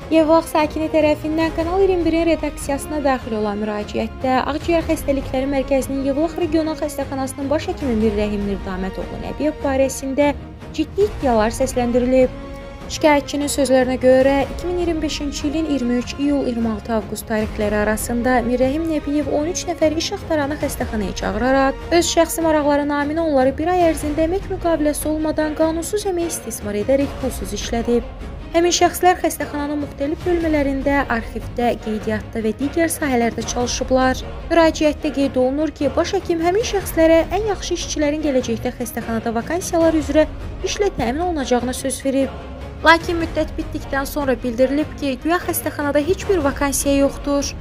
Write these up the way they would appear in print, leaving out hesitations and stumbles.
Yevlax sakini tərəfindən Kanal 21-in redaksiyasına daxil olan müraciətdə Ağciyər Xəstəlikləri Mərkəzinin Yevlax Regional Xəstəxanasının baş həkimi Mirrəhim Mirdamətoğlu Nəbiyev barəsində ciddi iddialar səsləndirilib. Şikayətçinin sözlərinə görə 2025-ci ilin 23 iyul 26 avqust tarixləri arasında Mirrəhim Nəbiyev 13 nəfər iş axtaranı xəstəxanaya çağıraraq öz şəxsi maraqları naminə onları bir ay ərzində əmək müqaviləsi olmadan qanunsuz əmək istismar edərək pulsuz işlədib. Həmin şəxslər xəstəxananın müxtəlif bölmələrində, arxivdə, qeydiyyatda və digər sahələrdə çalışıblar. Müraciətdə qeyd olunur ki, baş həkim həmin şəxslərə ən yaxşı işçilərin gələcəkdə xəstəxanada vakansiyalar üzrə işlə təmin olunacağına söz verib. Lakin müddət bitdikdən sonra bildirilib ki, güya xəstəxanada heç bir vakansiya yoxdur.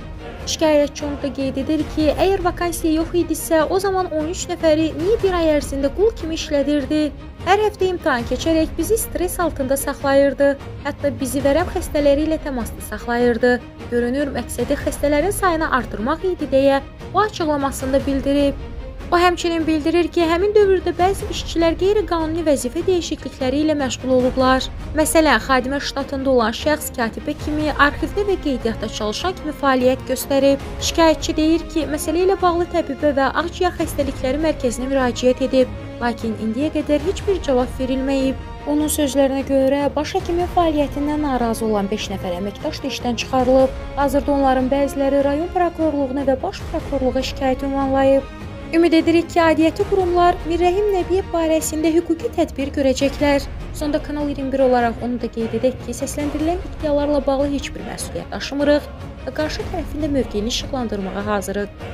Şikayətçi onu da qeyd edir ki, əgər vakansiya yox idisə, o zaman 13 nəfəri niyə bir ay ərzində qul kimi işlədirdi? Hər həftə imtahan keçərək bizi stres altında saxlayırdı, hətta bizi vərəm xəstələri ilə təmasda saxlayırdı. Görünür, məqsədi xəstələrin sayını artırmaq idi deyə o açıqlamasında bildirib. O həmçinin bildirir ki, həmin dövrdə bəzi işçilər qeyri-qanuni vəzifə dəyişiklikləri ilə məşğul olublar. Məsələn, xadimə ştatında olan şəxs katibə kimi, arxivdə və qeydiyyatda çalışan kimi fəaliyyət göstərib. Şikayətçi deyir ki, məsələ ilə bağlı təbibə və Ağciyər Xəstəlikləri Mərkəzinə müraciət edib, lakin indiyə qədər heç bir cavab verilməyib. Onun sözlərinə görə, baş həkimin fəaliyyətindən narazı olan 5 nəfər əməkdaş da işdən çıxarılıb. Hazırda onların bəziləri rayon prokurorluğuna və baş prokurorluğa şikayət ünvanlayıb. Ümid edirik ki, aidiyyəti qurumlar Mirrəhim Nəbiyev barəsində hüquqi tədbir görəcəklər. Sonda Kanal 21 olaraq onu da qeyd edək ki, səsləndirilən iddialarla bağlı heç bir məsuliyyət daşımırıq və qarşı tərəfində mövqeyini işıqlandırmağa hazırıq.